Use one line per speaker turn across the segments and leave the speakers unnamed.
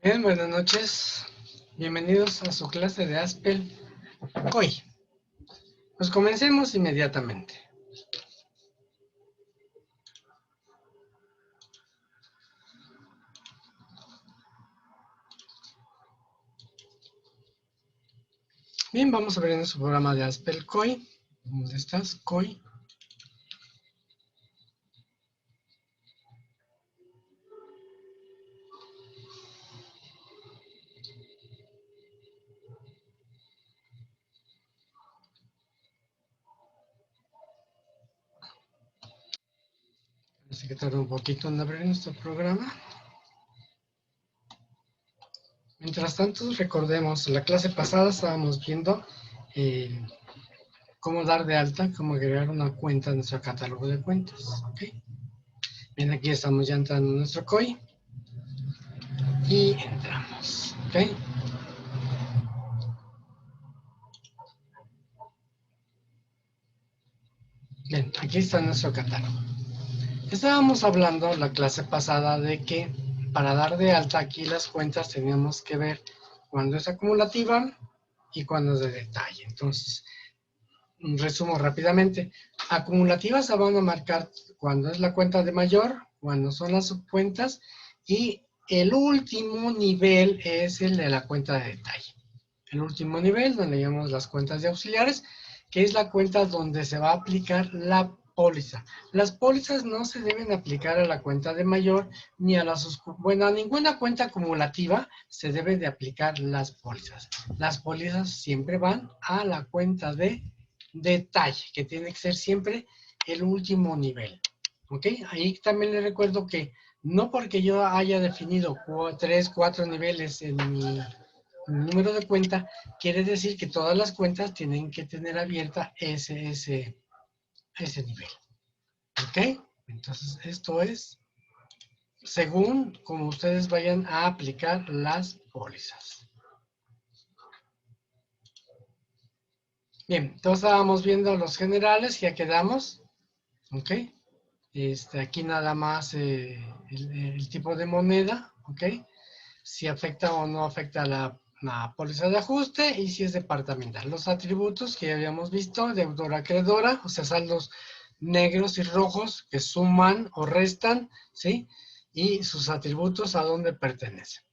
Bien, buenas noches. Bienvenidos a su clase de Haspel hoy. Pues comencemos inmediatamente. Bien, vamos abriendo su programa de Haspel COI. ¿Dónde estás, COI? Parece que tarda un poquito en abrir nuestro programa. Mientras tanto, recordemos, la clase pasada estábamos viendo cómo dar de alta, cómo agregar una cuenta en nuestro catálogo de cuentas. ¿Okay? Bien, aquí estamos ya entrando en nuestro COI y entramos. ¿Ok? Bien, aquí está nuestro catálogo. Estábamos hablando la clase pasada de que para dar de alta aquí las cuentas teníamos que ver cuándo es acumulativa y cuándo es de detalle. Entonces, resumo rápidamente. Acumulativas se van a marcar cuando es la cuenta de mayor, cuando son las subcuentas y el último nivel es el de la cuenta de detalle. El último nivel, donde llamamos las cuentas de auxiliares, que es la cuenta donde se va a aplicar la póliza. Las pólizas no se deben aplicar a la cuenta de mayor ni a a ninguna cuenta acumulativa se debe de aplicar las pólizas. Las pólizas siempre van a la cuenta de detalle, que tiene que ser siempre el último nivel. ¿Ok? Ahí también les recuerdo que no porque yo haya definido 3, 4 niveles en mi número de cuenta, quiere decir que todas las cuentas tienen que tener abierta ese nivel. ¿Ok? Entonces, esto es según como ustedes vayan a aplicar las pólizas. Bien, entonces estábamos viendo los generales, ya quedamos. ¿Ok? Aquí nada más el tipo de moneda. ¿Ok? Si afecta o no afecta la póliza de ajuste y si es departamental. Los atributos que ya habíamos visto, deudora acreedora, o sea, saldos negros y rojos que suman o restan, ¿sí? Y sus atributos a dónde pertenecen.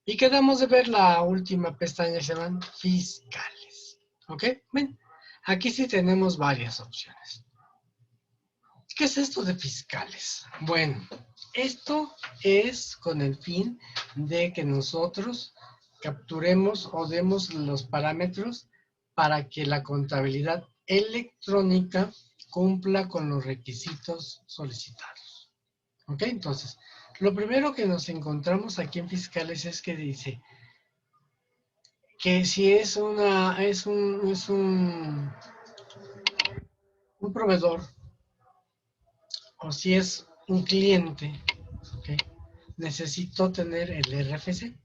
Y quedamos de ver la última pestaña que se llaman fiscales. ¿Ok? Bien, aquí sí tenemos varias opciones. ¿Qué es esto de fiscales? Bueno, esto es con el fin de que nosotros capturemos o demos los parámetros para que la contabilidad electrónica cumpla con los requisitos solicitados. ¿Ok? Entonces, lo primero que nos encontramos aquí en fiscales es que dice que si es un proveedor o si es un cliente, ¿okay? Necesito tener el RFC.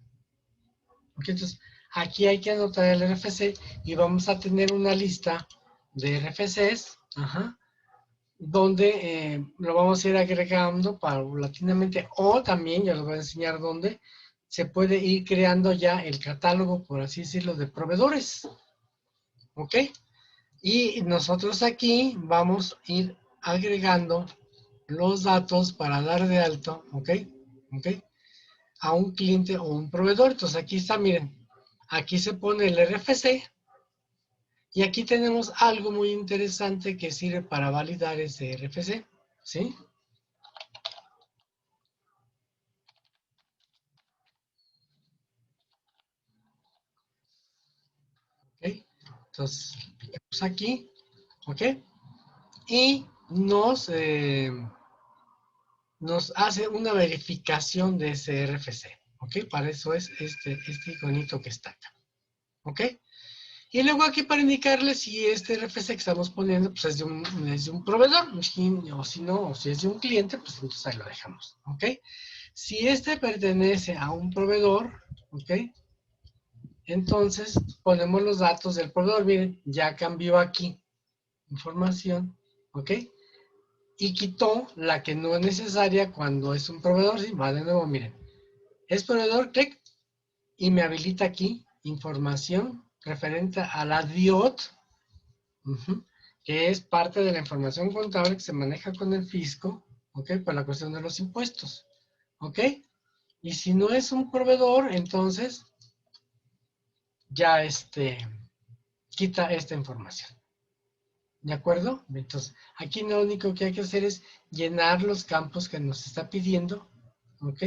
¿Okay? Entonces, aquí hay que anotar el RFC y vamos a tener una lista de RFCs, donde lo vamos a ir agregando paulatinamente o también, ya les voy a enseñar dónde, se puede ir creando ya el catálogo, por así decirlo, de proveedores. ¿Ok? Y nosotros aquí vamos a ir agregando los datos para dar de alta, ¿ok? ¿Ok? A un cliente o un proveedor. Entonces aquí está, miren, aquí se pone el RFC y aquí tenemos algo muy interesante que sirve para validar ese RFC, ¿sí? ¿Ok? Entonces, picamos aquí, ¿ok? Y nos hace una verificación de ese RFC, ¿ok? Para eso es este iconito que está acá, ¿ok? Y luego aquí para indicarle si este RFC que estamos poniendo pues es de un proveedor, o si no, o si es de un cliente, pues entonces ahí lo dejamos, ¿ok? Si este pertenece a un proveedor, ¿ok? Entonces ponemos los datos del proveedor, miren, ya cambió aquí información, ¿ok? Y quitó la que no es necesaria cuando es un proveedor, ¿sí? Va de nuevo, miren, es proveedor, clic, y me habilita aquí información referente a la DIOT, que es parte de la información contable que se maneja con el fisco, ¿ok? Para la cuestión de los impuestos, ¿ok? Y si no es un proveedor, entonces ya quita esta información. ¿De acuerdo? Entonces, aquí lo único que hay que hacer es llenar los campos que nos está pidiendo, ¿ok?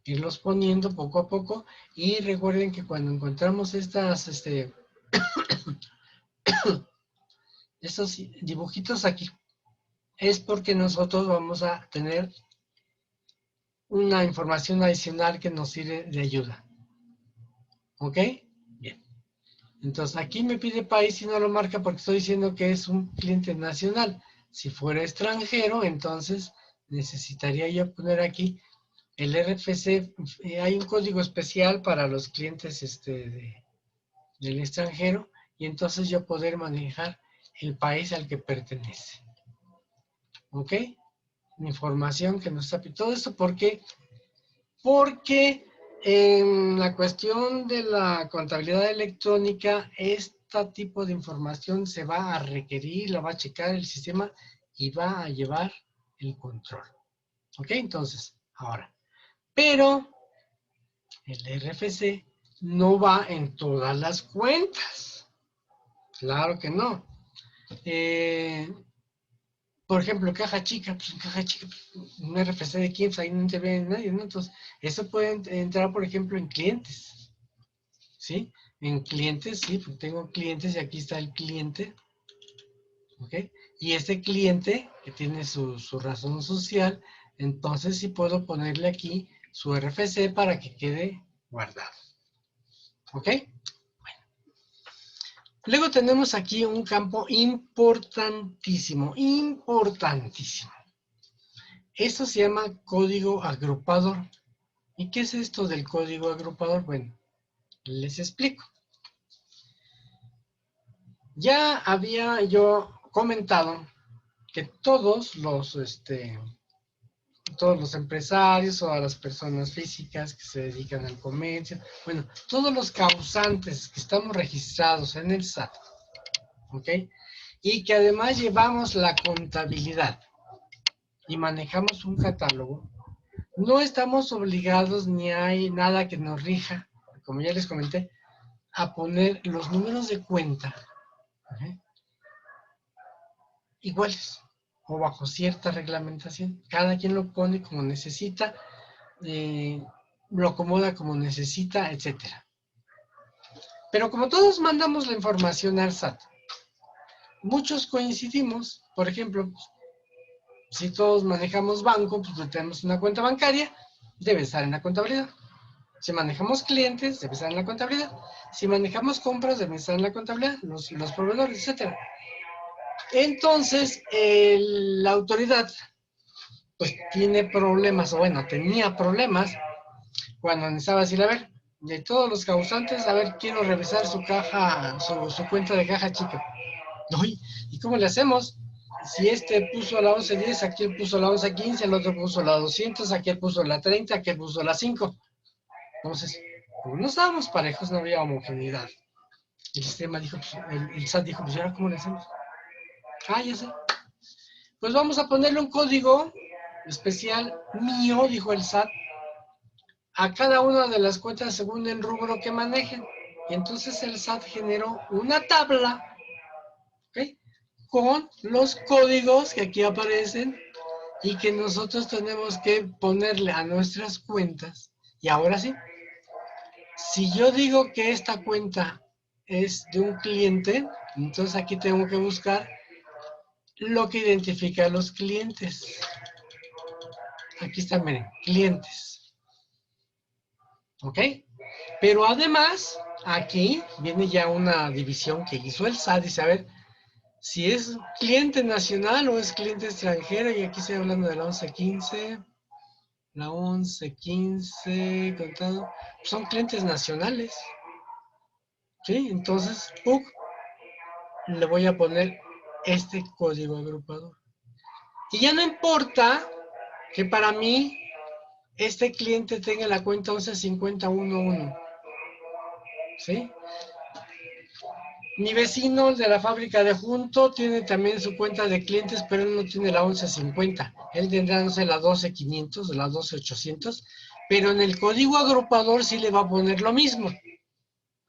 Irlos poniendo poco a poco. Y recuerden que cuando encontramos estos dibujitos aquí, es porque nosotros vamos a tener una información adicional que nos sirve de ayuda. ¿Ok? Bien. Entonces aquí me pide país y no lo marca porque estoy diciendo que es un cliente nacional. Si fuera extranjero, entonces necesitaría yo poner aquí el RFC. Hay un código especial para los clientes del extranjero y entonces yo poder manejar el país al que pertenece. ¿Ok? Información que nos está pidiendo. Todo esto porque en la cuestión de la contabilidad electrónica, este tipo de información se va a requerir, la va a checar el sistema y va a llevar el control. ¿Ok? Entonces, ahora, pero el RFC no va en todas las cuentas. Claro que no. Por ejemplo, caja chica, pues en caja chica, un RFC de quién, pues ahí no te ve nadie, ¿no? Entonces, eso puede entrar, por ejemplo, en clientes, ¿sí? En clientes, sí, pues tengo clientes y aquí está el cliente, ¿ok? Y este cliente, que tiene su razón social, entonces sí puedo ponerle aquí su RFC para que quede guardado, ¿ok? Luego tenemos aquí un campo importantísimo, importantísimo. Esto se llama código agrupador. ¿Y qué es esto del código agrupador? Bueno, les explico. Ya había yo comentado que todos los empresarios o a las personas físicas que se dedican al comercio, bueno, todos los causantes que estamos registrados en el SAT, ¿ok? Y que además llevamos la contabilidad y manejamos un catálogo, no estamos obligados ni hay nada que nos rija, como ya les comenté, a poner los números de cuenta iguales o bajo cierta reglamentación. Cada quien lo pone como necesita, lo acomoda como necesita, etcétera. Pero como todos mandamos la información al SAT, muchos coincidimos. Por ejemplo, si todos manejamos banco, pues tenemos una cuenta bancaria, debe estar en la contabilidad. Si manejamos clientes, debe estar en la contabilidad. Si manejamos compras, debe estar en la contabilidad, los proveedores, etc. Entonces, la autoridad, pues tiene problemas, o bueno, tenía problemas cuando necesitaba decir, a ver, de todos los causantes, a ver, quiero revisar su caja, su cuenta de caja chica. Uy, ¿y cómo le hacemos? Si este puso la 1110, aquí él puso la 1115, el otro puso la 200, aquí él puso la 30, aquí él puso la 5. Entonces, como no estábamos parejos, no había homogeneidad. El sistema dijo, pues, el SAT dijo, pues, ¿y ahora cómo le hacemos? Ah, ya sé. Pues vamos a ponerle un código especial mío, dijo el SAT, a cada una de las cuentas según el rubro que manejen. Y entonces el SAT generó una tabla, ¿ok?, con los códigos que aquí aparecen y que nosotros tenemos que ponerle a nuestras cuentas. Y ahora sí, si yo digo que esta cuenta es de un cliente, entonces aquí tengo que buscar lo que identifica a los clientes. Aquí están, miren, clientes. ¿Ok? Pero además, aquí viene ya una división que hizo el SAT. Dice, a ver, si es cliente nacional o es cliente extranjero. Y aquí estoy hablando de la 1115. La 1115, contado. Son clientes nacionales. ¿Sí? Entonces, le voy a poner este código agrupador. Y ya no importa que para mí este cliente tenga la cuenta 115011. ¿Sí? Mi vecino de la fábrica de junto tiene también su cuenta de clientes, pero él no tiene la 1150. Él tendrá, no sé, la 12500 o la 12800, pero en el código agrupador sí le va a poner lo mismo.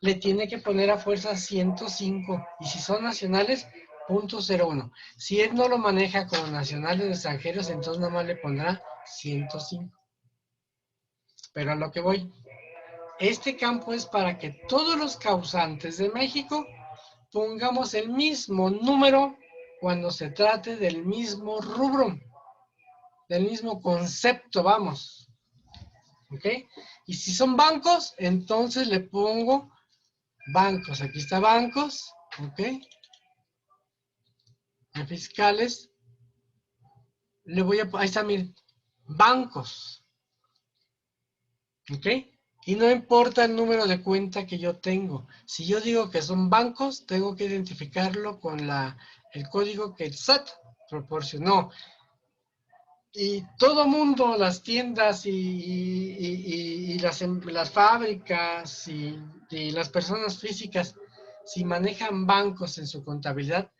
Le tiene que poner a fuerza 105. Y si son nacionales, .01. Si él no lo maneja como nacionales o extranjeros, entonces nada más le pondrá 105. Pero a lo que voy, este campo es para que todos los causantes de México pongamos el mismo número cuando se trate del mismo rubro, del mismo concepto, vamos. ¿Ok? Y si son bancos, entonces le pongo bancos. Aquí está bancos, ¿ok? En fiscales, le voy a, ahí está, miren, bancos, ¿ok? Y no importa el número de cuenta que yo tengo. Si yo digo que son bancos, tengo que identificarlo con el código que el SAT proporcionó. Y todo mundo, las tiendas y las fábricas y las personas físicas, si manejan bancos en su contabilidad,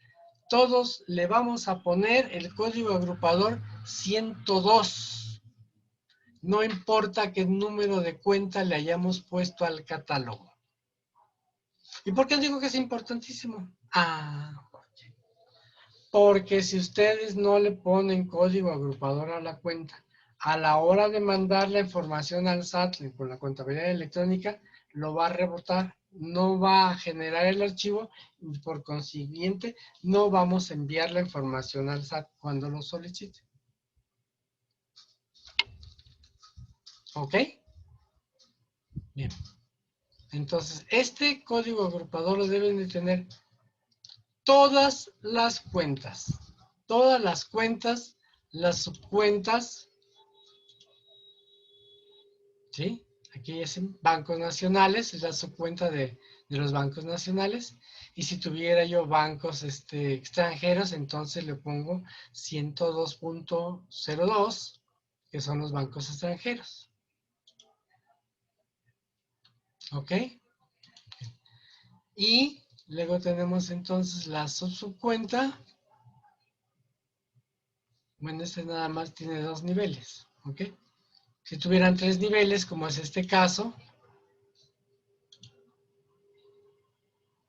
todos le vamos a poner el código agrupador 102. No importa qué número de cuenta le hayamos puesto al catálogo. ¿Y por qué digo que es importantísimo? Porque si ustedes no le ponen código agrupador a la cuenta, a la hora de mandar la información al SAT con la contabilidad electrónica, lo va a rebotar, no va a generar el archivo y por consiguiente no vamos a enviar la información al SAT cuando lo solicite. ¿Ok? Bien. Entonces, este código agrupador lo deben de tener todas las cuentas, las subcuentas, ¿sí? Aquí es en bancos nacionales, es la subcuenta de los bancos nacionales. Y si tuviera yo bancos extranjeros, entonces le pongo 102.02, que son los bancos extranjeros. ¿Ok? Y luego tenemos entonces la subcuenta. Bueno, este nada más tiene 2 niveles. ¿Ok? Si tuvieran 3 niveles, como es este caso,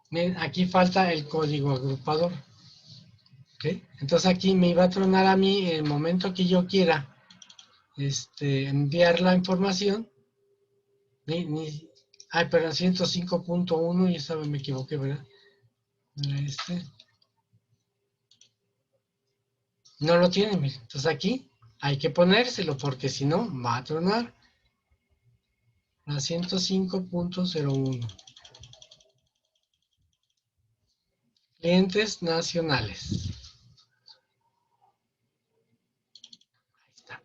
miren, aquí falta el código agrupador. ¿Okay? Entonces aquí me iba a tronar a mí el momento que yo quiera enviar la información. Ay, perdón, 105.1, y esta vez me equivoqué, ¿verdad? No lo tiene, miren. Entonces aquí hay que ponérselo porque si no va a tronar a 105.01. Clientes nacionales. Ahí está.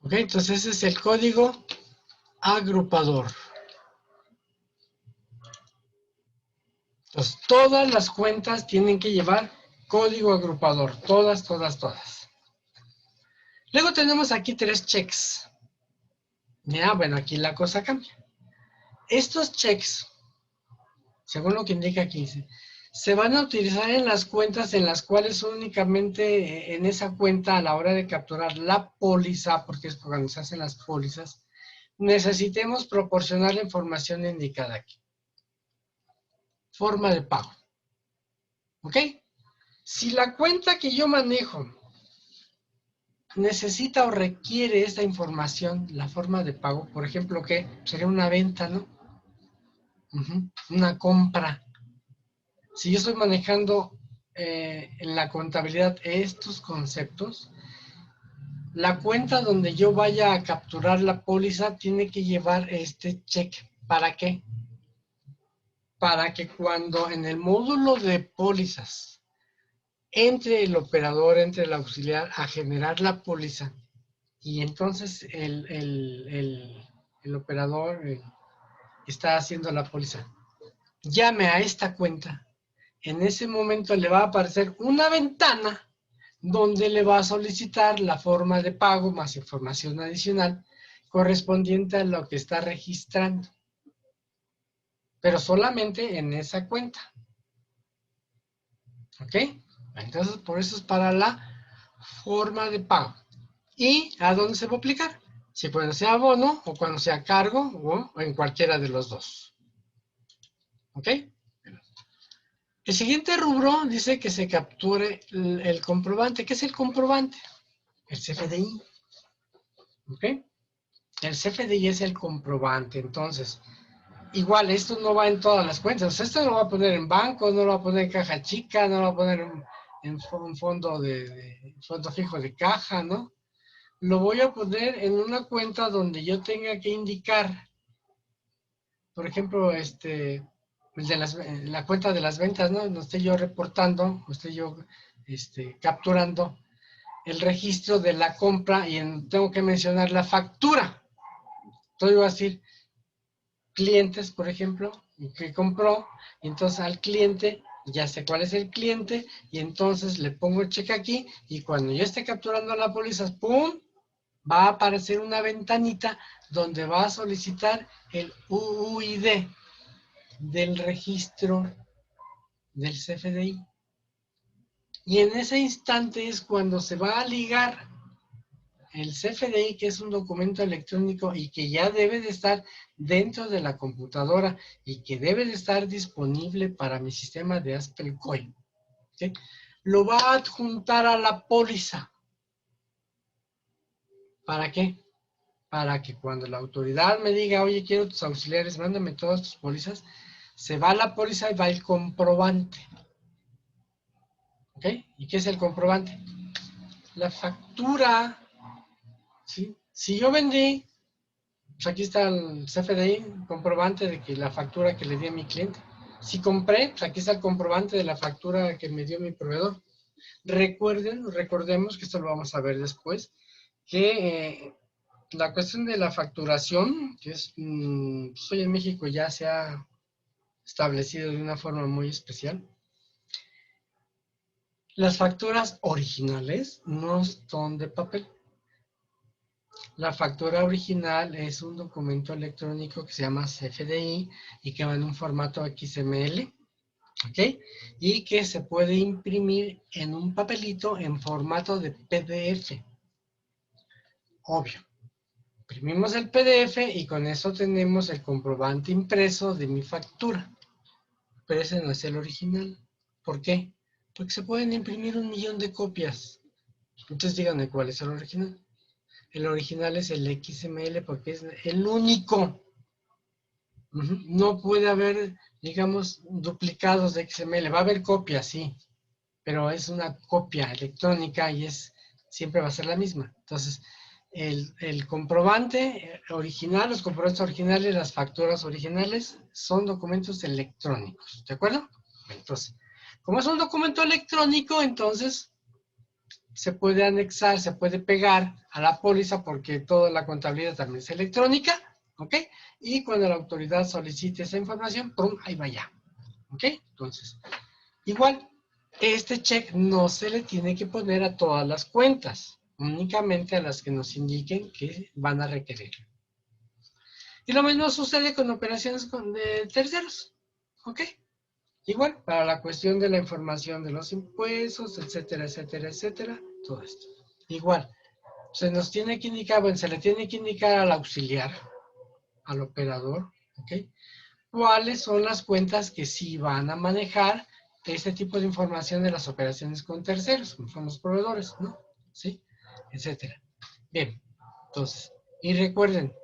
Ok, entonces ese es el código agrupador. Entonces, todas las cuentas tienen que llevar código agrupador. Todas, todas, todas. Luego tenemos aquí 3 checks. Ya, bueno, aquí la cosa cambia. Estos checks, según lo que indica aquí, se van a utilizar en las cuentas en las cuales únicamente en esa cuenta a la hora de capturar la póliza, porque es cuando se hacen las pólizas, necesitemos proporcionar la información indicada aquí. Forma de pago. ¿Ok? Si la cuenta que yo manejo necesita o requiere esta información, la forma de pago, por ejemplo, ¿qué? Sería una venta, ¿no? Una compra. Si yo estoy manejando en la contabilidad estos conceptos, la cuenta donde yo vaya a capturar la póliza tiene que llevar este cheque. ¿Para qué? Para que cuando en el módulo de pólizas entre el operador, entre el auxiliar a generar la póliza, y entonces el operador está haciendo la póliza, llame a esta cuenta, en ese momento le va a aparecer una ventana donde le va a solicitar la forma de pago más información adicional correspondiente a lo que está registrando, pero solamente en esa cuenta. ¿Ok? Entonces, por eso es para la forma de pago. ¿Y a dónde se va a aplicar? Si cuando sea abono o cuando sea cargo o en cualquiera de los dos. ¿Ok? El siguiente rubro dice que se capture el comprobante. ¿Qué es el comprobante? El CFDI. ¿Ok? El CFDI es el comprobante. Entonces, igual, esto no va en todas las cuentas. Esto no lo va a poner en banco, no lo va a poner en caja chica, no lo va a poner en un fondo fondo fijo de caja, ¿no? Lo voy a poner en una cuenta donde yo tenga que indicar, por ejemplo, la cuenta de las ventas, ¿no? No estoy yo reportando, no estoy yo capturando el registro de la compra y tengo que mencionar la factura. Entonces voy a decir clientes, por ejemplo, que compró, y entonces al cliente ya sé cuál es el cliente y entonces le pongo el cheque aquí y cuando yo esté capturando la póliza, ¡pum!, va a aparecer una ventanita donde va a solicitar el UUID del registro del CFDI. Y en ese instante es cuando se va a ligar el CFDI, que es un documento electrónico y que ya debe de estar dentro de la computadora y que debe de estar disponible para mi sistema de Aspelcoin. ¿Sí? Lo va a adjuntar a la póliza. ¿Para qué? Para que cuando la autoridad me diga, oye, quiero tus auxiliares, mándame todas tus pólizas, se va a la póliza y va el comprobante. ¿Ok? ¿Y qué es el comprobante? La factura. ¿Sí? Si yo vendí, pues aquí está el CFDI, comprobante de que la factura que le di a mi cliente. Si compré, pues aquí está el comprobante de la factura que me dio mi proveedor. Recordemos que esto lo vamos a ver después, que la cuestión de la facturación, que es, pues hoy en México ya se ha establecido de una forma muy especial. Las facturas originales no son de papel. La factura original es un documento electrónico que se llama CFDI y que va en un formato XML, ¿ok? Y que se puede imprimir en un papelito en formato de PDF. Obvio. Imprimimos el PDF y con eso tenemos el comprobante impreso de mi factura. Pero ese no es el original. ¿Por qué? Porque se pueden imprimir 1.000.000 de copias. Entonces díganme cuál es el original. El original es el XML porque es el único. No puede haber, digamos, duplicados de XML. Va a haber copias, sí, pero es una copia electrónica y siempre va a ser la misma. Entonces, el comprobante original, los comprobantes originales, las facturas originales, son documentos electrónicos, ¿de acuerdo? Entonces, como es un documento electrónico, entonces se puede anexar, se puede pegar a la póliza porque toda la contabilidad también es electrónica, ¿ok? Y cuando la autoridad solicite esa información, ¡pum!, ahí va ya, ¿ok? Entonces, igual, este check no se le tiene que poner a todas las cuentas, únicamente a las que nos indiquen que van a requerir. Y lo mismo sucede con operaciones de terceros, ¿ok? Igual, para la cuestión de la información de los impuestos, etcétera, etcétera, etcétera, todo esto. Igual, se nos tiene que indicar, bueno, se le tiene que indicar al auxiliar, al operador, ¿ok? ¿Cuáles son las cuentas que sí van a manejar este tipo de información de las operaciones con terceros, como son los proveedores, ¿no? ¿Sí? Etcétera. Bien, entonces, y recuerden,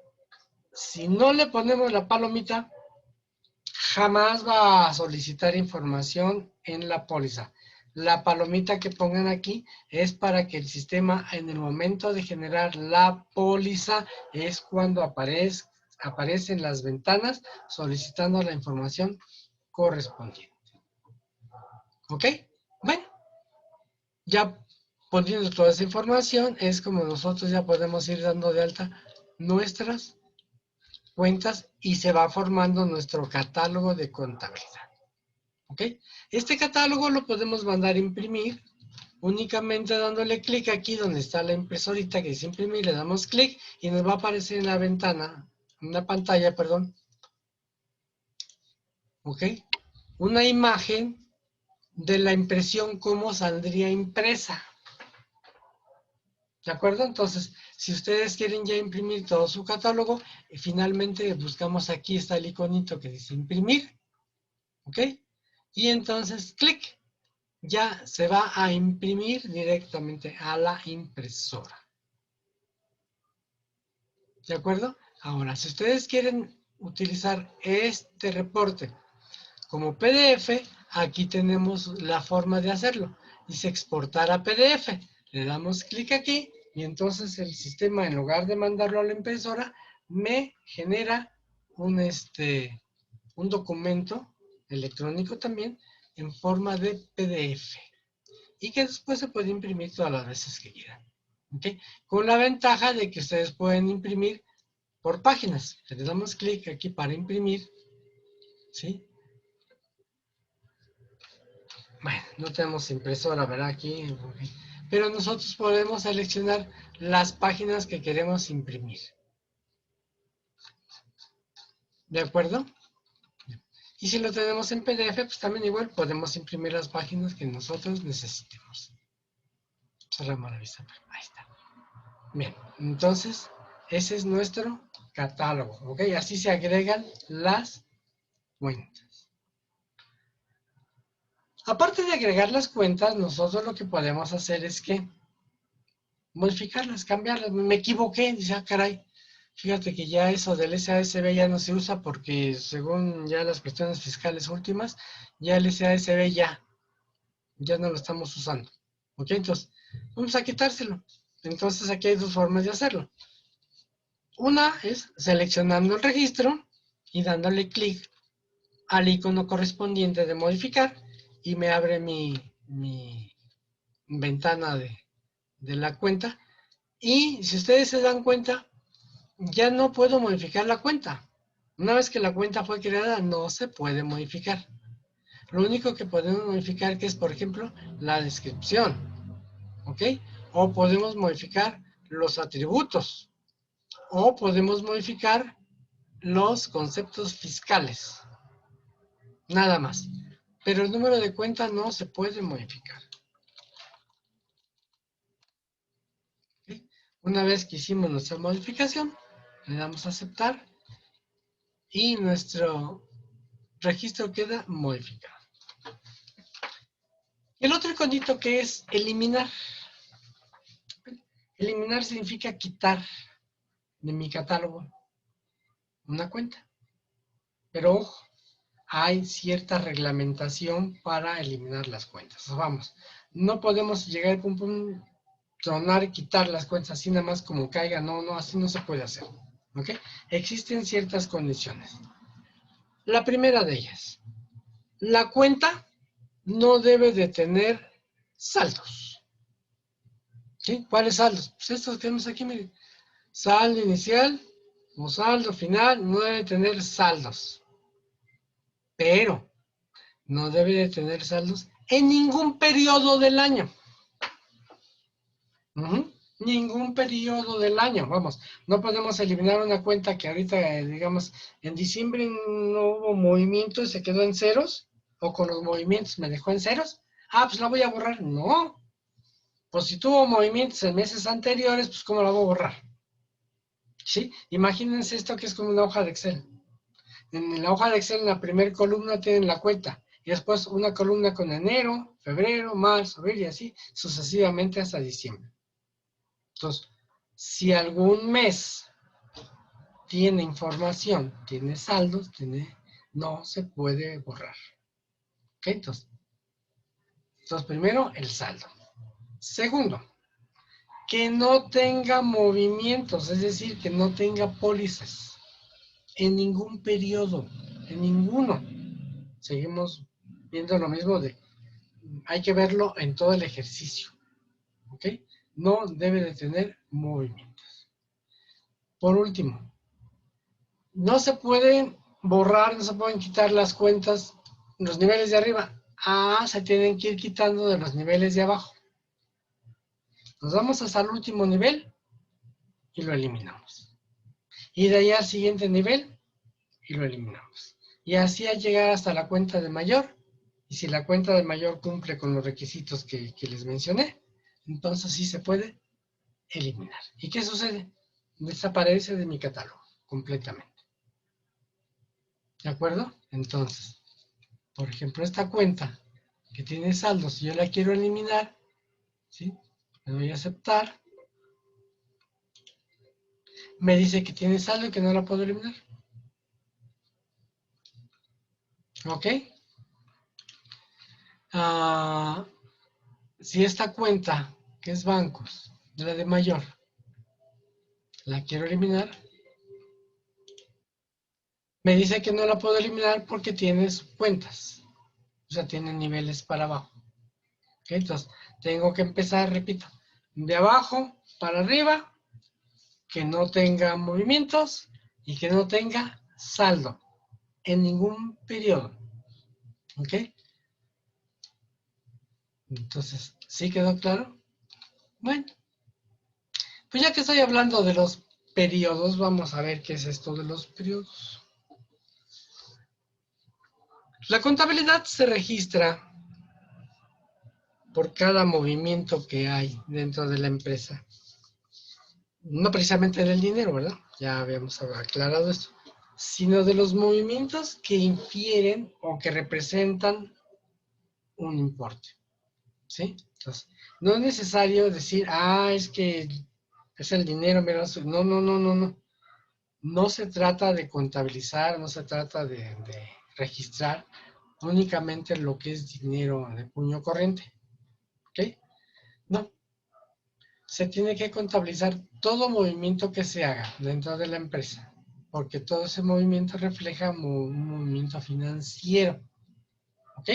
si no le ponemos la palomita, jamás va a solicitar información en la póliza. La palomita que pongan aquí es para que el sistema, en el momento de generar la póliza, es cuando aparecen las ventanas solicitando la información correspondiente. ¿Ok? Bueno, ya poniendo toda esa información, es como nosotros ya podemos ir dando de alta nuestras cuentas y se va formando nuestro catálogo de contabilidad. ¿Ok? Este catálogo lo podemos mandar a imprimir únicamente dándole clic aquí donde está la impresorita que dice imprimir, le damos clic y nos va a aparecer en la ventana, en la pantalla, perdón, ¿ok? Una imagen de la impresión como saldría impresa. ¿De acuerdo? Entonces, si ustedes quieren ya imprimir todo su catálogo, finalmente buscamos aquí, está el iconito que dice imprimir, ¿ok? Y entonces, clic, ya se va a imprimir directamente a la impresora. ¿De acuerdo? Ahora, si ustedes quieren utilizar este reporte como PDF, aquí tenemos la forma de hacerlo. Dice exportar a PDF. Le damos clic aquí y entonces el sistema, en lugar de mandarlo a la impresora, me genera un documento electrónico también en forma de PDF y que después se puede imprimir todas las veces que quieran. ¿Okay? Con la ventaja de que ustedes pueden imprimir por páginas. Le damos clic aquí para imprimir, ¿sí? Bueno, no tenemos impresora, ¿verdad? Aquí, okay. Pero nosotros podemos seleccionar las páginas que queremos imprimir. ¿De acuerdo? Y si lo tenemos en PDF, pues también igual podemos imprimir las páginas que nosotros necesitemos. Cerramos la vista. Ahí está. Bien, entonces, ese es nuestro catálogo, ¿ok? Así se agregan las cuentas. Aparte de agregar las cuentas, nosotros lo que podemos hacer es que modificarlas, cambiarlas. Me equivoqué, dice, ah, caray. Fíjate que ya eso del SASB ya no se usa porque según ya las cuestiones fiscales últimas, ya el SASB ya no lo estamos usando. ¿Ok? Entonces, vamos a quitárselo. Entonces aquí hay dos formas de hacerlo. Una es seleccionando el registro y dándole clic al icono correspondiente de modificar y me abre mi ventana de la cuenta. Y si ustedes se dan cuenta, ya no puedo modificar la cuenta. Una vez que la cuenta fue creada, no se puede modificar. Lo único que podemos modificar que es, por ejemplo, la descripción, ¿ok? O podemos modificar los atributos, o podemos modificar los conceptos fiscales, nada más. Pero el número de cuenta no se puede modificar. ¿Ok? Una vez que hicimos nuestra modificación, le damos a aceptar y nuestro registro queda modificado. El otro iconito que es eliminar. Eliminar significa quitar de mi catálogo una cuenta. Pero ojo, hay cierta reglamentación para eliminar las cuentas. Vamos, no podemos llegar a un tronar y quitar las cuentas así nada más como caiga. No, no, así no se puede hacer. ¿Ok? Existen ciertas condiciones. La primera de ellas, la cuenta no debe de tener saldos. ¿Sí? ¿Cuáles saldos? Pues estos que vemos aquí, miren. Saldo inicial o saldo final no debe tener saldos. Pero no debe de tener saldos en ningún periodo del año. Ningún periodo del año. Vamos, no podemos eliminar una cuenta que ahorita, digamos, en diciembre no hubo movimiento y se quedó en ceros, o con los movimientos me dejó en ceros. Ah, pues la voy a borrar. No. Pues si tuvo movimientos en meses anteriores, pues ¿cómo la voy a borrar? ¿Sí? Imagínense esto que es como una hoja de Excel. En la hoja de Excel, en la primera columna tienen la cuenta. Y después una columna con enero, febrero, marzo, abril y así sucesivamente hasta diciembre. Entonces, si algún mes tiene información, tiene saldos, no se puede borrar. ¿Ok? Entonces, primero, el saldo. Segundo, que no tenga movimientos, es decir, que no tenga pólizas en ningún periodo, en ninguno. Seguimos viendo lo mismo hay que verlo en todo el ejercicio, ¿ok? No debe de tener movimientos. Por último, no se pueden borrar, no se pueden quitar las cuentas, los niveles de arriba. Se tienen que ir quitando de los niveles de abajo. Nos vamos hasta el último nivel y lo eliminamos. Y de ahí al siguiente nivel y lo eliminamos. Y así al llegar hasta la cuenta de mayor. Y si la cuenta de mayor cumple con los requisitos que les mencioné, entonces sí se puede eliminar. ¿Y qué sucede? Desaparece de mi catálogo completamente. ¿De acuerdo? Entonces, por ejemplo, esta cuenta que tiene saldo, si yo la quiero eliminar, ¿sí? Le doy a aceptar. Me dice que tiene saldo y que no la puedo eliminar. ¿Ok? Si esta cuenta, que es bancos, la de mayor, la quiero eliminar, me dice que no la puedo eliminar porque tiene cuentas. O sea, tiene niveles para abajo. ¿Ok? Entonces, tengo que empezar, repito, de abajo para arriba, que no tenga movimientos y que no tenga saldo en ningún periodo. ¿Ok? Entonces, ¿sí quedó claro? Bueno, pues ya que estoy hablando de los periodos, vamos a ver qué es esto de los periodos. La contabilidad se registra por cada movimiento que hay dentro de la empresa. No precisamente del dinero, ¿verdad? Ya habíamos aclarado esto. Sino de los movimientos que infieren o que representan un importe. ¿Sí? Entonces, no es necesario decir, es que es el dinero, mira, no, no, no, no, no. No se trata de contabilizar, no se trata de registrar únicamente lo que es dinero de puño corriente. ¿Ok? No. Se tiene que contabilizar todo movimiento que se haga dentro de la empresa, porque todo ese movimiento refleja un movimiento financiero. ¿Ok?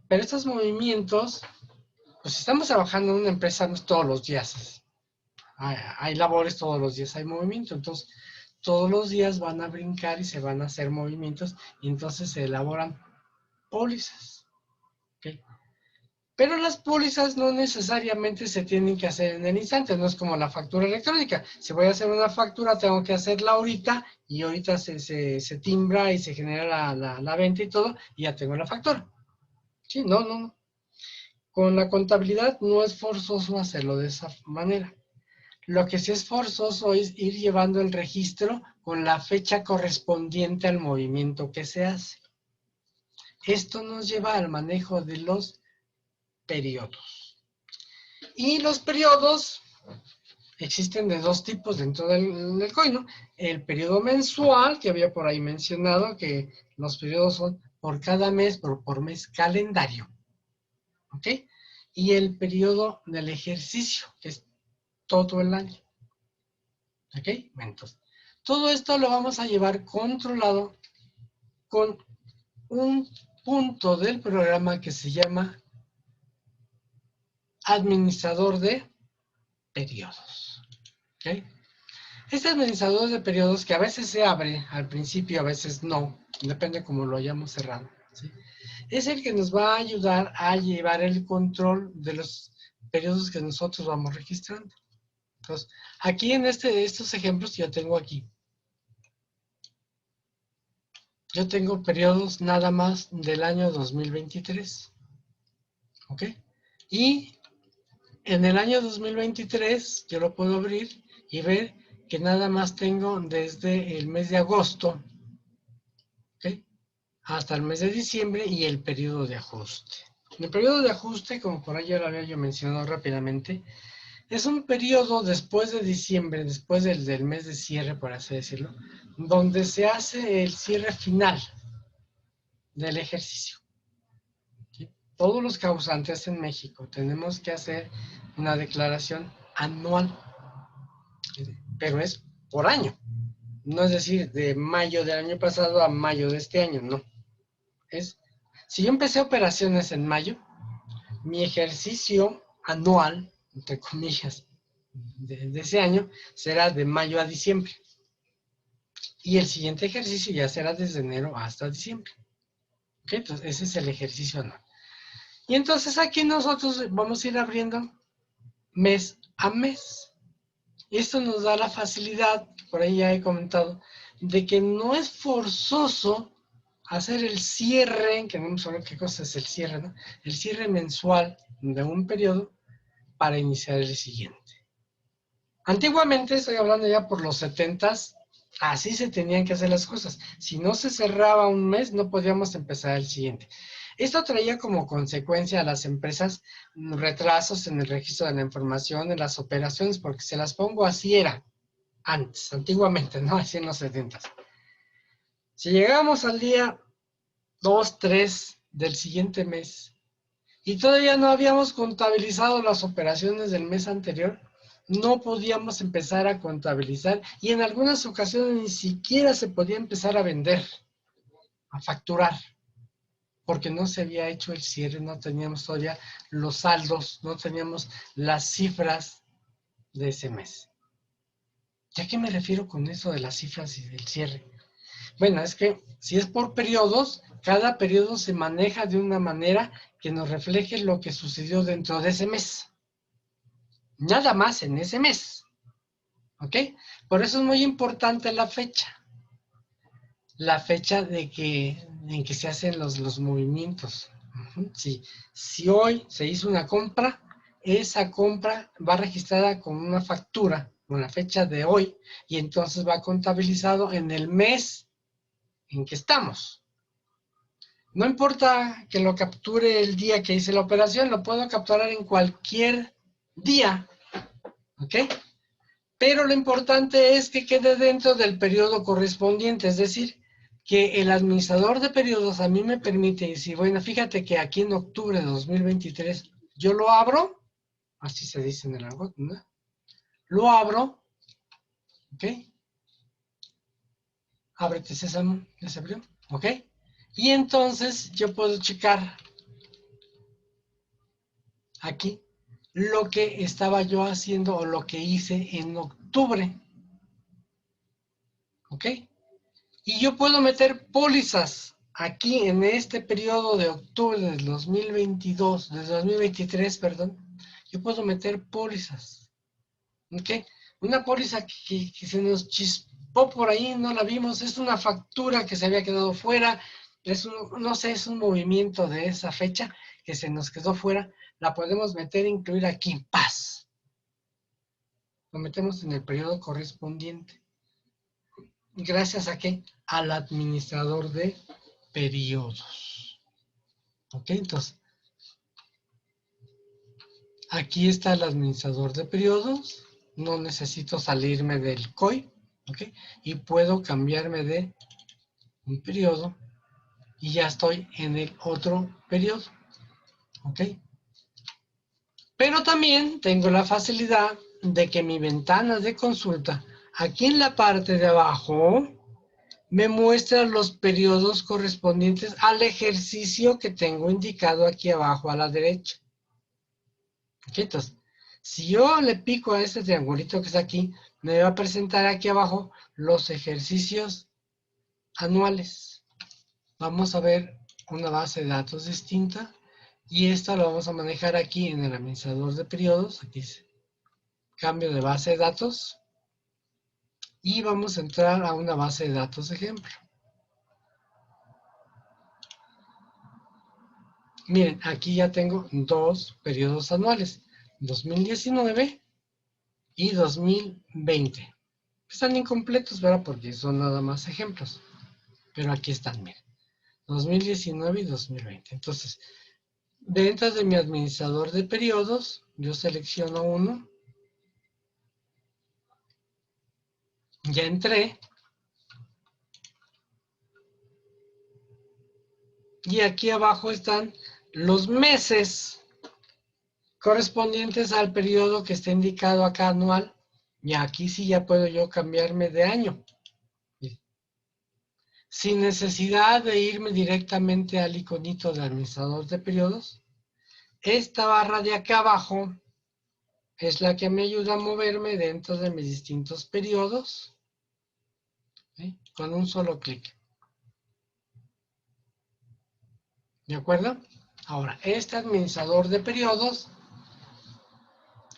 Pero estos movimientos, pues si estamos trabajando en una empresa, no es todos los días. Hay labores todos los días, hay movimiento. Entonces, todos los días van a brincar y se van a hacer movimientos y entonces se elaboran pólizas. ¿Ok? Pero las pólizas no necesariamente se tienen que hacer en el instante, no es como la factura electrónica. Si voy a hacer una factura, tengo que hacerla ahorita y ahorita se timbra y se genera la venta y todo, y ya tengo la factura. Sí, no, no, no. Con la contabilidad no es forzoso hacerlo de esa manera. Lo que sí es forzoso es ir llevando el registro con la fecha correspondiente al movimiento que se hace. Esto nos lleva al manejo de los periodos. Y los periodos existen de dos tipos dentro del COI, ¿no? El periodo mensual, que había por ahí mencionado, que los periodos son por cada mes, por mes calendario. ¿Ok? Y el periodo del ejercicio, que es todo el año. ¿Ok? Entonces, todo esto lo vamos a llevar controlado con un punto del programa que se llama administrador de periodos. ¿Ok? Este administrador de periodos, que a veces se abre al principio, a veces no, depende cómo lo hayamos cerrado, ¿sí? Es el que nos va a ayudar a llevar el control de los periodos que nosotros vamos registrando. Entonces, aquí en estos ejemplos que yo tengo aquí, yo tengo periodos nada más del año 2023. ¿Ok? Y en el año 2023 yo lo puedo abrir y ver que nada más tengo desde el mes de agosto, ¿ok?, hasta el mes de diciembre y el periodo de ajuste. El periodo de ajuste, como por ahí ya lo había yo mencionado rápidamente, es un periodo después de diciembre, después del mes de cierre, por así decirlo, donde se hace el cierre final del ejercicio. ¿Sí? Todos los causantes en México tenemos que hacer una declaración anual, pero es por año. No es decir, de mayo del año pasado a mayo de este año, no. Si yo empecé operaciones en mayo, mi ejercicio anual, entre comillas, de ese año, será de mayo a diciembre. Y el siguiente ejercicio ya será desde enero hasta diciembre. ¿Ok? Entonces, ese es el ejercicio anual. Y entonces aquí nosotros vamos a ir abriendo mes a mes. Esto nos da la facilidad, por ahí ya he comentado, de que no es forzoso hacer el cierre, que no me acuerdo qué cosa es el cierre, ¿no? El cierre mensual de un periodo para iniciar el siguiente. Antiguamente, estoy hablando ya por los 70s, así se tenían que hacer las cosas. Si no se cerraba un mes, no podíamos empezar el siguiente. Esto traía como consecuencia a las empresas retrasos en el registro de la información, en las operaciones, porque se las pongo así era antes, antiguamente, ¿no? Así en los 70s. Si llegamos al día 2, 3 del siguiente mes y todavía no habíamos contabilizado las operaciones del mes anterior, no podíamos empezar a contabilizar y en algunas ocasiones ni siquiera se podía empezar a vender, a facturar, porque no se había hecho el cierre, no teníamos todavía los saldos, no teníamos las cifras de ese mes. ¿Ya qué me refiero con eso de las cifras y del cierre? Bueno, es que si es por periodos, cada periodo se maneja de una manera que nos refleje lo que sucedió dentro de ese mes. Nada más en ese mes. ¿Ok? Por eso es muy importante la fecha. La fecha en que se hacen los movimientos. Si hoy se hizo una compra, esa compra va registrada con una factura, con la fecha de hoy, y entonces va contabilizado en el mes en que estamos. No importa que lo capture el día que hice la operación, lo puedo capturar en cualquier día, ¿ok? Pero lo importante es que quede dentro del periodo correspondiente, es decir, que el administrador de periodos a mí me permite decir, bueno, fíjate que aquí en octubre de 2023 yo lo abro, así se dice en el argot, ¿no? Lo abro, ¿ok? Ábrete Sésamo, ya se abrió, ¿ok? Y entonces yo puedo checar aquí lo que estaba yo haciendo o lo que hice en octubre, ¿ok? Y yo puedo meter pólizas aquí en este periodo de octubre del 2022, del 2023, perdón. Yo puedo meter pólizas, ¿ok? Una póliza que se nos chispó por ahí, no la vimos, es una factura que se había quedado fuera, no sé, es un movimiento de esa fecha que se nos quedó fuera, la podemos meter e incluir aquí, ¡paz! Lo metemos en el periodo correspondiente. ¿Gracias a qué? Al administrador de periodos. ¿Ok? Entonces, aquí está el administrador de periodos. No necesito salirme del COI. ¿Ok? Y puedo cambiarme de un periodo y ya estoy en el otro periodo. ¿Ok? Pero también tengo la facilidad de que mi ventana de consulta, aquí en la parte de abajo, me muestra los periodos correspondientes al ejercicio que tengo indicado aquí abajo a la derecha. ¿Ok? Entonces, si yo le pico a este triangulito que está aquí, me va a presentar aquí abajo los ejercicios anuales. Vamos a ver una base de datos distinta y esta lo vamos a manejar aquí en el administrador de periodos. Aquí dice cambio de base de datos y vamos a entrar a una base de datos ejemplo. Miren, aquí ya tengo dos periodos anuales, 2019 y 2020. Están incompletos, ¿verdad? Porque son nada más ejemplos. Pero aquí están, miren, 2019 y 2020. Entonces, dentro de mi administrador de periodos, yo selecciono uno. Ya entré. Y aquí abajo están los meses correspondientes al periodo que está indicado acá anual. Y aquí sí ya puedo yo cambiarme de año. Sin necesidad de irme directamente al iconito de administrador de periodos. Esta barra de acá abajo es la que me ayuda a moverme dentro de mis distintos periodos, ¿sí? Con un solo clic. ¿De acuerdo? Ahora, este administrador de periodos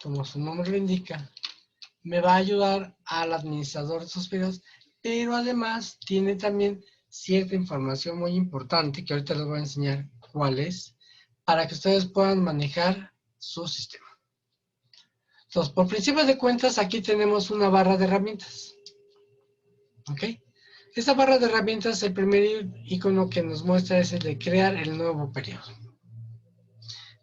como su nombre lo indica, me va a ayudar al administrador de esos periodos, pero además tiene también cierta información muy importante que ahorita les voy a enseñar cuál es, para que ustedes puedan manejar su sistema. Entonces, por principio de cuentas, aquí tenemos una barra de herramientas. ¿Ok? Esta barra de herramientas, el primer icono que nos muestra es el de crear el nuevo periodo.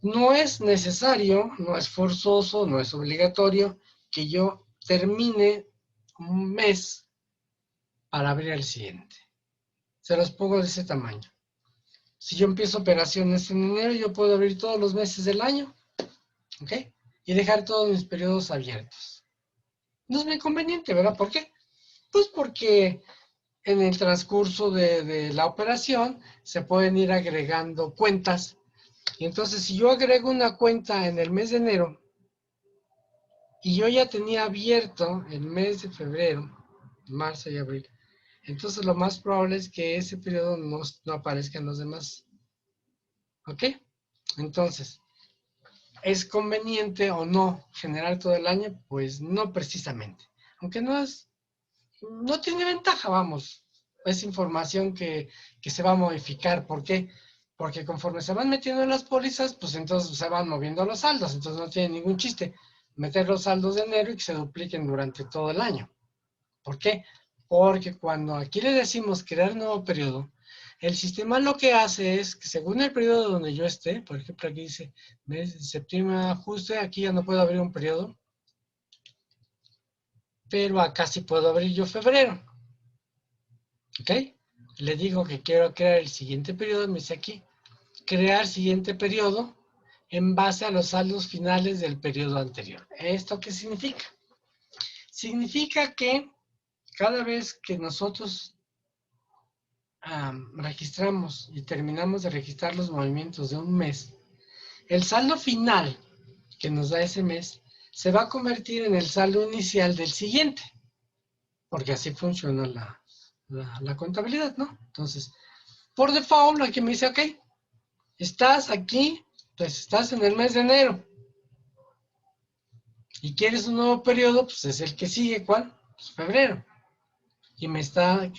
No es necesario, no es forzoso, no es obligatorio que yo termine un mes para abrir el siguiente. Se los pongo de ese tamaño. Si yo empiezo operaciones en enero, yo puedo abrir todos los meses del año, ¿ok? Y dejar todos mis periodos abiertos. No es muy conveniente, ¿verdad? ¿Por qué? Pues porque en el transcurso de la operación se pueden ir agregando cuentas. Y entonces, si yo agrego una cuenta en el mes de enero y yo ya tenía abierto el mes de febrero, marzo y abril, entonces lo más probable es que ese periodo no aparezca en los demás. ¿Ok? Entonces, ¿es conveniente o no generar todo el año? Pues no precisamente. Aunque no tiene ventaja, vamos. Es información que se va a modificar. ¿Por qué? Porque conforme se van metiendo en las pólizas, pues entonces se van moviendo los saldos. Entonces no tiene ningún chiste meter los saldos de enero y que se dupliquen durante todo el año. ¿Por qué? Porque cuando aquí le decimos crear nuevo periodo, el sistema lo que hace es que según el periodo donde yo esté, por ejemplo aquí dice mes de septiembre ajuste, aquí ya no puedo abrir un periodo, pero acá sí puedo abrir yo febrero. ¿Ok? Le digo que quiero crear el siguiente periodo, me dice aquí, crear siguiente periodo en base a los saldos finales del periodo anterior. ¿Esto qué significa? Significa que cada vez que nosotros registramos y terminamos de registrar los movimientos de un mes, el saldo final que nos da ese mes se va a convertir en el saldo inicial del siguiente, porque así funciona la contabilidad, ¿no? Entonces, por default, aquí me dice, ok, estás aquí, pues estás en el mes de enero y quieres un nuevo periodo, pues es el que sigue, ¿cuál? Pues febrero. Y me está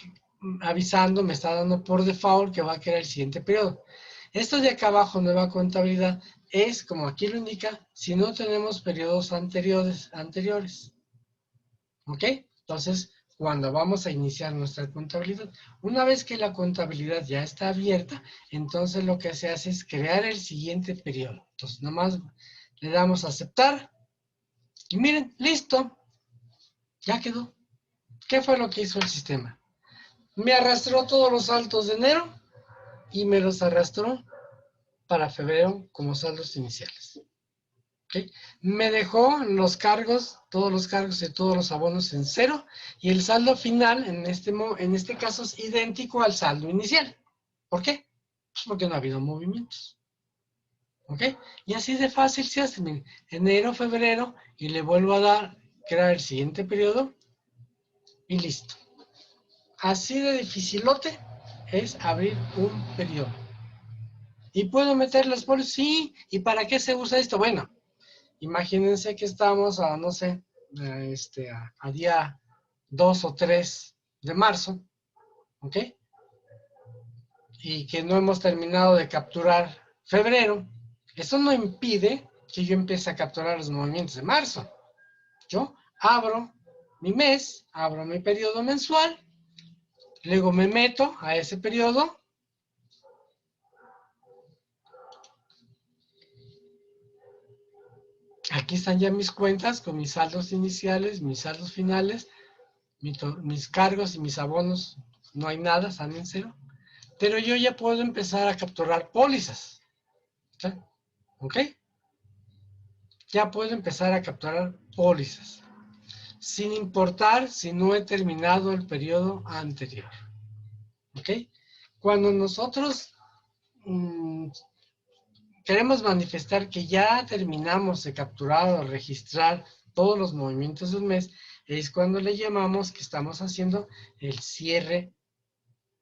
avisando, me está dando por default que va a quedar el siguiente periodo. Esto de acá abajo, nueva contabilidad, es, como aquí lo indica, si no tenemos periodos anteriores. ¿Ok? Entonces, cuando vamos a iniciar nuestra contabilidad, una vez que la contabilidad ya está abierta, entonces lo que se hace es crear el siguiente periodo. Entonces, nomás le damos a aceptar y miren, listo, ya quedó. ¿Qué fue lo que hizo el sistema? Me arrastró todos los saldos de enero y me los arrastró para febrero como saldos iniciales. ¿Okay? Me dejó los cargos, todos los cargos y todos los abonos en cero y el saldo final en este caso es idéntico al saldo inicial. ¿Por qué? Pues porque no ha habido movimientos. ¿Ok? Y así de fácil se hace. Miren, enero, febrero y le vuelvo a dar, crear el siguiente periodo y listo. Así de dificilote es abrir un periodo. ¿Y puedo meter las pólizas? Sí. ¿Y para qué se usa esto? Bueno, imagínense que estamos a, no sé, a día 2 o 3 de marzo, ¿ok? Y que no hemos terminado de capturar febrero. Eso no impide que yo empiece a capturar los movimientos de marzo. Yo abro mi mes, abro mi periodo mensual, luego me meto a ese periodo. Aquí están ya mis cuentas con mis saldos iniciales, mis saldos finales, mis cargos y mis abonos. No hay nada, están en cero. Pero yo ya puedo empezar a capturar pólizas. ¿Ok? Ya puedo empezar a capturar pólizas. Sin importar si no he terminado el periodo anterior. ¿Ok? Cuando nosotros queremos manifestar que ya terminamos de capturar o registrar todos los movimientos de un mes, es cuando le llamamos que estamos haciendo el cierre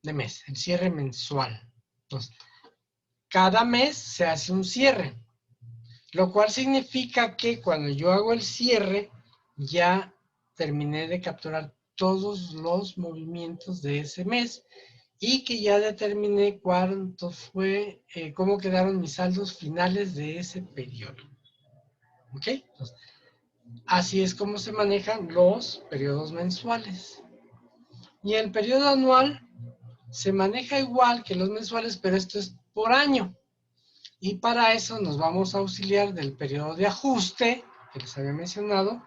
de mes, el cierre mensual. Entonces, cada mes se hace un cierre. Lo cual significa que cuando yo hago el cierre, ya terminé de capturar todos los movimientos de ese mes y que ya determiné cuánto fue, cómo quedaron mis saldos finales de ese periodo. ¿Ok? Entonces, así es como se manejan los periodos mensuales. Y el periodo anual se maneja igual que los mensuales, pero esto es por año. Y para eso nos vamos a auxiliar del periodo de ajuste, que les había mencionado,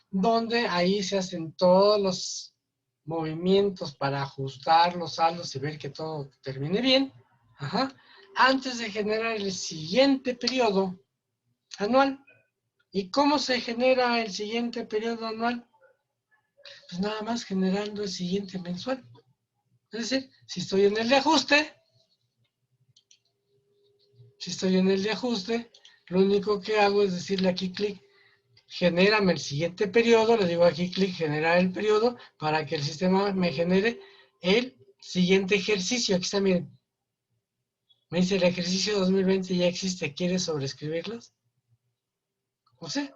donde ahí se hacen todos los movimientos para ajustar los saldos y ver que todo termine bien, ajá, antes de generar el siguiente periodo anual. ¿Y cómo se genera el siguiente periodo anual? Pues nada más generando el siguiente mensual. Es decir, si estoy en el de ajuste, lo único que hago es decirle aquí clic, genérame el siguiente periodo, le digo aquí clic, generar el periodo, para que el sistema me genere el siguiente ejercicio. Aquí está, miren. Me dice el ejercicio 2020 ya existe, ¿quieres sobreescribirlos? O sea,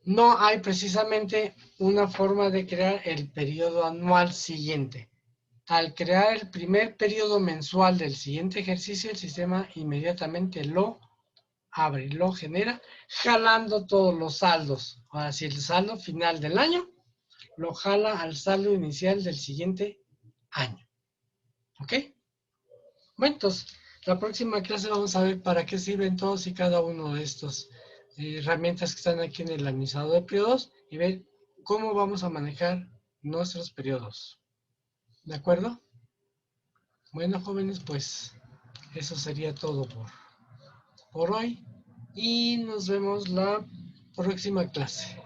no hay precisamente una forma de crear el periodo anual siguiente. Al crear el primer periodo mensual del siguiente ejercicio, el sistema inmediatamente lo abre, lo genera, jalando todos los saldos. Ahora, si el saldo final del año lo jala al saldo inicial del siguiente año. ¿Ok? Bueno, entonces, la próxima clase vamos a ver para qué sirven todos y cada uno de estos herramientas que están aquí en el administrador de periodos y ver cómo vamos a manejar nuestros periodos. ¿De acuerdo? Bueno, jóvenes, pues eso sería todo por hoy y nos vemos la próxima clase.